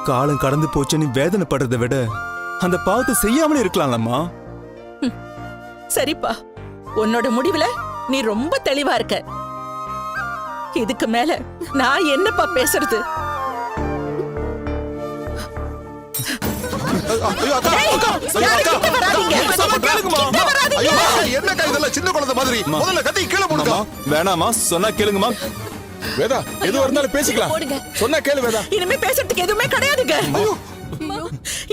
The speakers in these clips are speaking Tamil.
காலம் கடந்து போச்சுன்னு வேதனைப்படுறதை விட அந்த பாவத்தை செய்யாமலே இருக்கலாம்லம்மா. சரிப்பா, உன்னோட முடிவுல நீ ரொம்ப தெளிவா இருக்க. இதுக்கு மேல நான் என்னப்பா பேசுறது? வேணாமா, சொன்னா கேளுங்கம்மா. வேதா, எதுவா இருந்தாலும் பேசிக்கலாம். சொன்னா கேளு வேதா. இனிமே பேசுறதுக்கு எதுவுமே கிடையாதுங்க.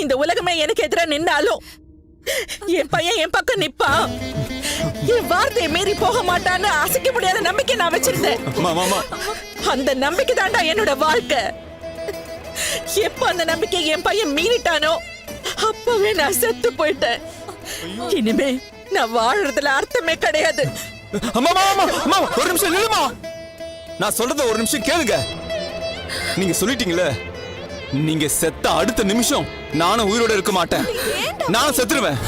இந்த உலகமே எனக்கு எதிரா நின்னாலும் என் பையன் என் பக்கம் நிப்பான். என் வார்த்தையை மீறி போக மாட்டான்னு அசைக்க முடியாத நம்பிக்கை நான் வச்சிருந்தேன். அந்த நம்பிக்கை தாண்டா என்னோட வாழ்க்கை. எப்ப அந்த நம்பிக்கை என் பையன் மீறிட்டானோ அப்பவே நான் செத்து போயிட்டேன். இனிமே நான் வாழறதுல அர்த்தமே கிடையாது. ஒரு நிமிஷம் நில்லுமா. நான் சொல்றத ஒரு நிமிஷம் கேளுங்க. நீங்க சொல்லிட்டீங்களே, நீங்க செத்த அடுத்த நிமிஷம் நானும் உயிரோட இருக்க மாட்டேன். நான் செத்துருவேன்.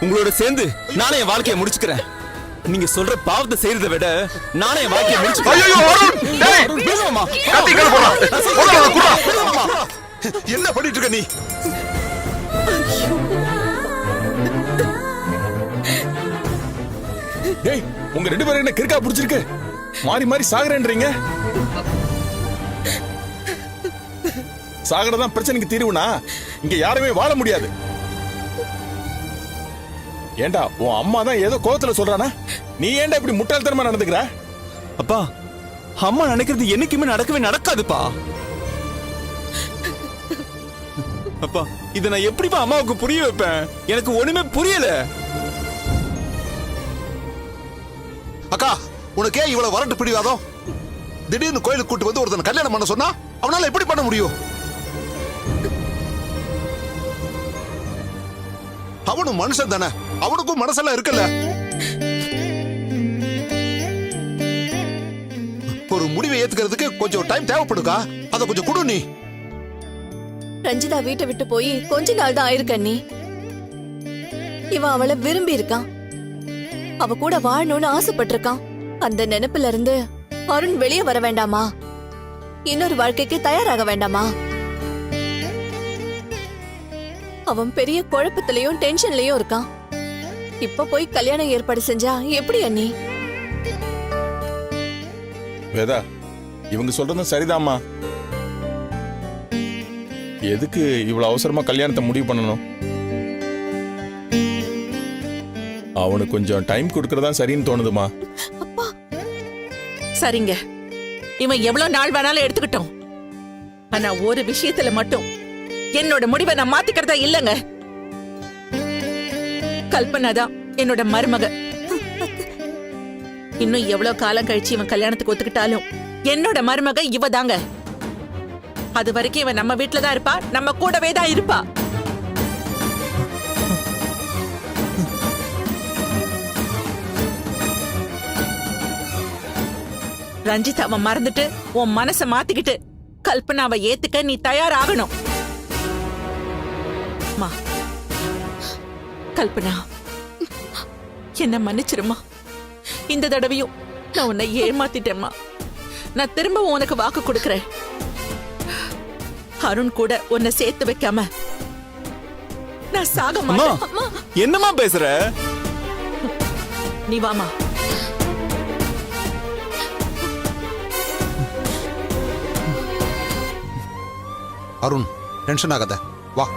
உங்களோட சேர்ந்து நானே என் வாழ்க்கையை முடிச்சுக்கிறேன். நீங்க சொல்ற பாவத்தை செய்யறதை விட நானே என் வாழ்க்கையை முடிச்சுக்கிறேன். என்ன பண்ணிட்டு இருக்க நீ? டேய், உங்க ரெண்டு பேரும் என்ன கிறுக்கா பிடிச்சிருக்கு? மாறி மாறி சாகுறேன்றீங்க. சாகறதான் பிரச்சனைக்கு தீர்வுனா இங்க யாருமே வாழ முடியாது. ஏண்டா, உன் அம்மா தான் ஏதோ கோவத்துல சொல்றானா? நீ ஏண்டா இப்படி முட்டாள்தனமா நடந்துக்கிற? அப்பா, அம்மா நினைக்கிறது என்னைக்குமே நடக்கவே நடக்காதுப்பா. அப்பா, இத நான் எப்படிப்பா அம்மாவுக்கு புரிய வைப்பேன்? எனக்கு ஒண்ணுமே புரியல. அக்கா, உனக்கே இவ்வளவு வரட்டு பிடிவாதம்? திடீர்னு கோயிலுக்கு கூட்டு வந்து ஒருத்தன் கல்யாணம் பண்ண சொன்னா அவனால எப்படி பண்ண முடியும்? அவனும் மனுஷன் தானே, அவனுக்கும் மனசெல்லாம் இருக்குல்ல. ஒரு முடிவை ஏத்துக்கிறதுக்கு கொஞ்சம் டைம் தேவைப்படுக்கா, அத கொஞ்சம் கொடு நீ. ரஞ்சிதா வீட்டை விட்டு போய் கொஞ்ச நாள் தான் ஆயிருக்க நீ. இவன் அவளை விரும்பி இருக்கான், அவ கூட வாழணும்னு ஆசைப்பட்டிருக்கான். அந்த நினைப்புல இருந்து அருண் வெளியே வர வேண்டாமா? இன்னொரு வாழ்க்கைக்கு தயாராக வேண்டாமா? அவன் பெரிய குழப்பத்திலயும் டென்ஷன்லயும் இருக்கான். இப்ப போய் கல்யாணம் ஏற்பாடு செஞ்சா எப்படி அண்ணி? வேதா, இவங்க சொல்றதும் சரிதாம்மா. எதுக்கு இவ்வளவு அவசரமா கல்யாணத்தை முடிவு பண்ணணும்? அவனுக்கு கொஞ்சம் டைம் கொடுக்கறதா சரின்னு தோணுதுமா. சரிங்க, இவன் எவ்வளவு நாள் வேணாலும் எடுத்துக்கிட்டோம். ஆனா ஒரு விஷயத்துல மட்டும் என்னோட முடிவை நான் மாத்திக்கிறதா இல்லங்க. கல்பனா தான் என்னோட மருமக. இன்னும் எவ்வளவு காலம் கழிச்சு இவன் கல்யாணத்துக்கு ஒத்துக்கிட்டாலும் என்னோட மருமக இவ தாங்க. அது வரைக்கும் இவன் நம்ம வீட்டுல தான் இருப்பா, நம்ம கூடவே தான் இருப்பா. ரஞ்சித் அவன் மறந்துட்டு உன் மனச மாத்திக்கிட்டு கல்பனாவை ஏத்துக்க நீ தயாராகணும். கல்பனா, என்ன மன்னிச்சிருமா. இந்த தடவையும் நான் உன்னை ஏமாத்திட்டேம்மா. நான் திரும்பவும் உனக்கு வாக்கு கொடுக்கிறேன். அருண் கூட உன்னை சேர்த்து வைக்காம நான் சாக மாட்டேன். என்னமா பேசுற? நீ வாமா. அருண், டென்ஷன் ஆகாத, வா.